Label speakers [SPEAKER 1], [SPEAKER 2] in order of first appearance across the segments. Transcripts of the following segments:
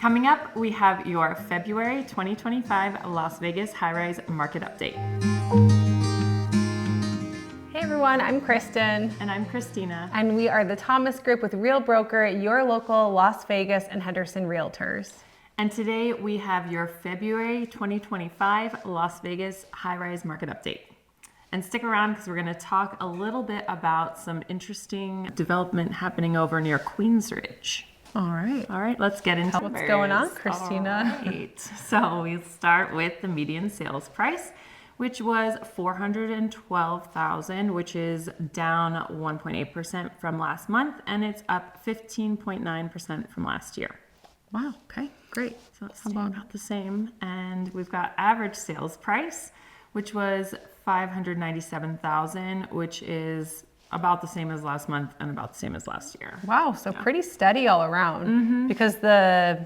[SPEAKER 1] Coming up, we have your February 2025 Las Vegas high-rise market update.
[SPEAKER 2] Hey everyone, I'm Kristen.
[SPEAKER 1] And I'm Christina.
[SPEAKER 2] And we are the Thomas Group with Real Broker, your local Las Vegas and Henderson realtors.
[SPEAKER 1] And today we have your February 2025 Las Vegas high-rise market update. And stick around because we're going to talk a little bit about some interesting development happening over near Queensridge.
[SPEAKER 2] All right.
[SPEAKER 1] All right, let's get into
[SPEAKER 2] what's going on, Christina.
[SPEAKER 1] All right. So we'll start with the median sales price, which was $412,000, which is down 1.8% from last month, and it's up 15.9% from last year.
[SPEAKER 2] Wow, okay, great.
[SPEAKER 1] So it's about the same. And we've got average sales price, which was $597,000, which is about the same as last month and about the same as last year.
[SPEAKER 2] Wow, so pretty steady all around because the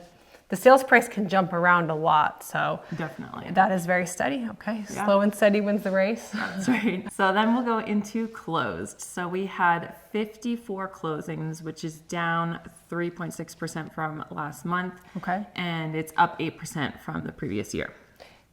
[SPEAKER 2] sales price can jump around a lot. So
[SPEAKER 1] definitely.
[SPEAKER 2] That is very steady. Okay, slow and steady wins the race.
[SPEAKER 1] That's right. So then we'll go into closed. So we had 54 closings, which is down 3.6% from last month.
[SPEAKER 2] Okay.
[SPEAKER 1] And it's up 8% from the previous year.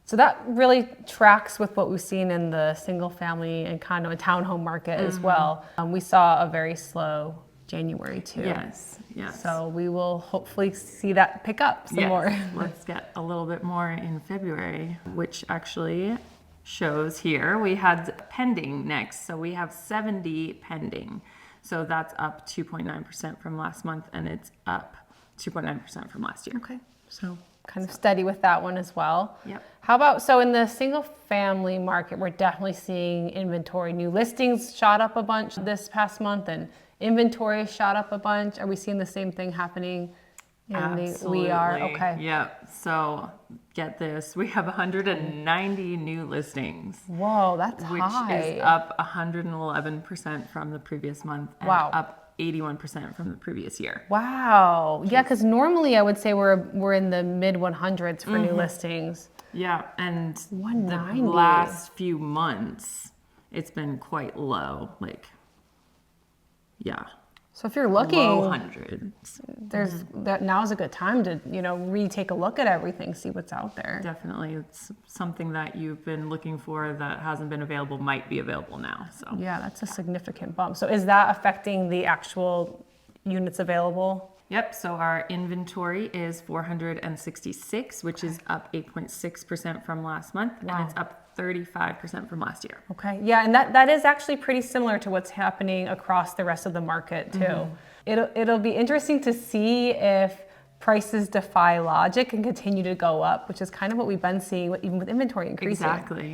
[SPEAKER 2] So that really tracks with what we've seen in the single family and condo and townhome market as well. We saw a very slow January too.
[SPEAKER 1] Yes.
[SPEAKER 2] So we will hopefully see that pick up some more.
[SPEAKER 1] Let's get a little bit more in February, which actually shows here. We had pending next. So we have 70 pending. So that's up 2.9% from last month, and it's up 2.9% from last year.
[SPEAKER 2] Okay. So kind of steady with that one as well.
[SPEAKER 1] Yep.
[SPEAKER 2] How about, so in the single family market, we're definitely seeing inventory. New listings shot up a bunch this past month and inventory shot up a bunch. Are we seeing the same thing happening?
[SPEAKER 1] Absolutely.
[SPEAKER 2] We are, okay.
[SPEAKER 1] Yep. So get this, we have 190 new listings.
[SPEAKER 2] Whoa, that's high.
[SPEAKER 1] Which is up 111% from the previous month and up 81% from the previous year.
[SPEAKER 2] Wow. Yeah, because normally I would say we're in the mid 100s for new listings.
[SPEAKER 1] Yeah, and
[SPEAKER 2] 190.
[SPEAKER 1] The last few months, it's been quite low.
[SPEAKER 2] So if you're looking,
[SPEAKER 1] low hundreds.
[SPEAKER 2] Now's a good time to retake a look at everything, see what's out there.
[SPEAKER 1] Definitely, it's something that you've been looking for that hasn't been available might be available now. So
[SPEAKER 2] yeah, that's a significant bump. So is that affecting the actual units available?
[SPEAKER 1] Yep. So our inventory is 466, which is up 8.6% from last month, and it's up 35% from last year.
[SPEAKER 2] Okay. Yeah, and that is actually pretty similar to what's happening across the rest of the market too. It'll be interesting to see if prices defy logic and continue to go up, which is kind of what we've been seeing even with inventory increasing.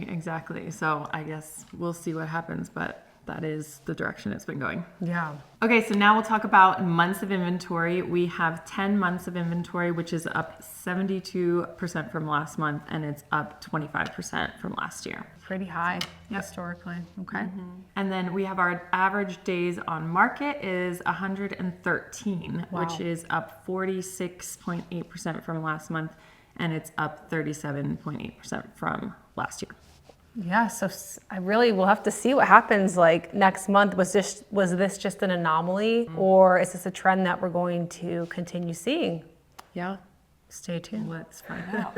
[SPEAKER 1] Exactly. So I guess we'll see what happens, but that is the direction it's been going.
[SPEAKER 2] Yeah.
[SPEAKER 1] Okay, so now we'll talk about months of inventory. We have 10 months of inventory, which is up 72% from last month, and it's up 25% from last year.
[SPEAKER 2] Pretty high historically. Okay.
[SPEAKER 1] And then we have our average days on market is 113, which is up 46.8% from last month, and it's up 37.8% from last year.
[SPEAKER 2] Yeah, so I really will have to see what happens next month. Was this just an anomaly, or is this a trend that we're going to continue seeing?
[SPEAKER 1] Yeah.
[SPEAKER 2] Stay tuned.
[SPEAKER 1] Let's find out.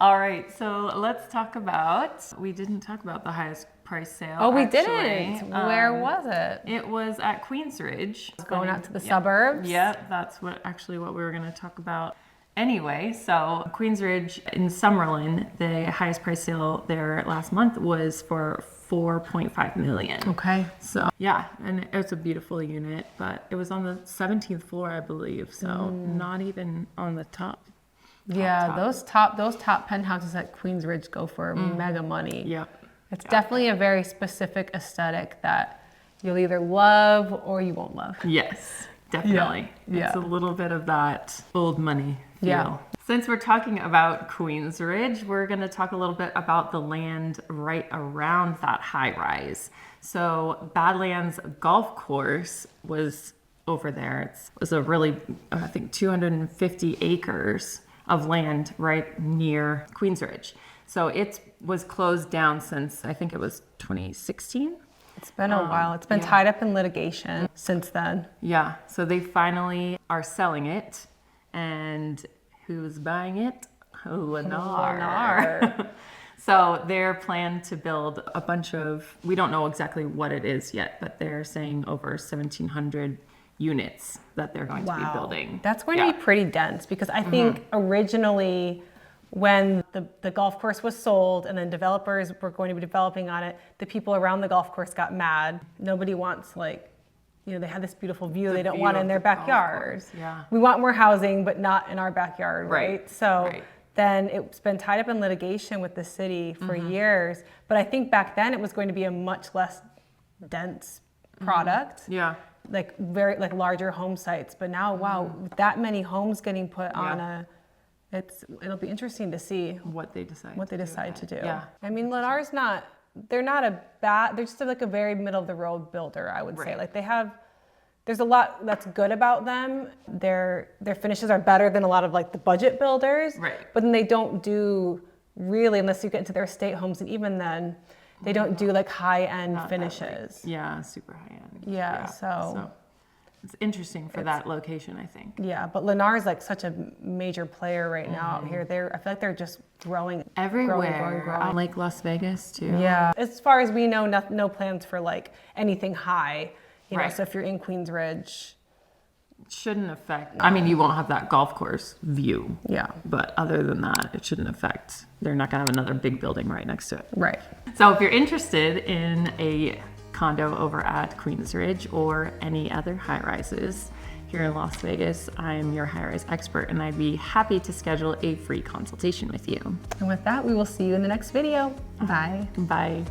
[SPEAKER 1] All right, so let's talk about, we didn't talk about the highest price sale.
[SPEAKER 2] Oh, we
[SPEAKER 1] actually.
[SPEAKER 2] didn't. Where was it?
[SPEAKER 1] It was at Queensridge.
[SPEAKER 2] Going out to the suburbs?
[SPEAKER 1] Yeah, that's what we were going to talk about. Anyway, so Queensridge in Summerlin, the highest price sale there last month was for $4.5 million.
[SPEAKER 2] Okay.
[SPEAKER 1] So yeah, and it's a beautiful unit, but it was on the 17th floor, I believe. So not even on the top.
[SPEAKER 2] Yeah, those top penthouses at Queensridge go for mega money.
[SPEAKER 1] Yeah.
[SPEAKER 2] It's definitely a very specific aesthetic that you'll either love or you won't love.
[SPEAKER 1] Yes. Definitely.
[SPEAKER 2] Yeah.
[SPEAKER 1] It's a little bit of that old money feel.
[SPEAKER 2] Yeah.
[SPEAKER 1] Since we're talking about Queensridge, we're going to talk a little bit about the land right around that high rise. So Badlands Golf Course was over there. It was a really, I think, 250 acres of land right near Queensridge. So it was closed down since, I think it was 2016.
[SPEAKER 2] It's been a while. It's been tied up in litigation since then.
[SPEAKER 1] Yeah. So they finally are selling it, and Who's buying it? Lennar.
[SPEAKER 2] Lennar.
[SPEAKER 1] So they're planned to build a bunch of, we don't know exactly what it is yet, but they're saying over 1,700 units that they're going to be building.
[SPEAKER 2] That's going to be pretty dense because I think originally when the golf course was sold and then developers were going to be developing on it, the people around the golf course got mad. Nobody wants like, you know, they had this beautiful view they don't want in their backyard.
[SPEAKER 1] Yeah.
[SPEAKER 2] We want more housing, but not in our backyard, right? So then it's been tied up in litigation with the city for years. But I think back then it was going to be a much less dense product.
[SPEAKER 1] Yeah.
[SPEAKER 2] Like very like larger home sites. But now, wow, with that many homes getting put on it'll be interesting to see
[SPEAKER 1] what they decide
[SPEAKER 2] to do.
[SPEAKER 1] Yeah.
[SPEAKER 2] I mean, Lennar's they're just like a very middle of the road builder, I would say. Like there's a lot that's good about them. Their finishes are better than a lot of like the budget builders.
[SPEAKER 1] Right.
[SPEAKER 2] But then they don't do really, unless you get into their estate homes, and even then, they don't do like high-end finishes.
[SPEAKER 1] Yeah, super high-end.
[SPEAKER 2] Yeah, so
[SPEAKER 1] it's interesting for that location, I think.
[SPEAKER 2] Yeah, but Lennar is like such a major player right now out here. I feel like they're just growing
[SPEAKER 1] everywhere.
[SPEAKER 2] Growing.
[SPEAKER 1] Like Las Vegas too.
[SPEAKER 2] Yeah, as far as we know, no plans for like anything high. You know, so if you're in Queensridge,
[SPEAKER 1] it shouldn't affect. I mean, you won't have that golf course view.
[SPEAKER 2] Yeah.
[SPEAKER 1] But other than that, it shouldn't affect. They're not gonna have another big building right next to it.
[SPEAKER 2] Right.
[SPEAKER 1] So if you're interested in a condo over at Queensridge or any other high rises here in Las Vegas, I'm your high rise expert, and I'd be happy to schedule a free consultation with you.
[SPEAKER 2] And with that, we will see you in the next video. Bye.
[SPEAKER 1] Bye.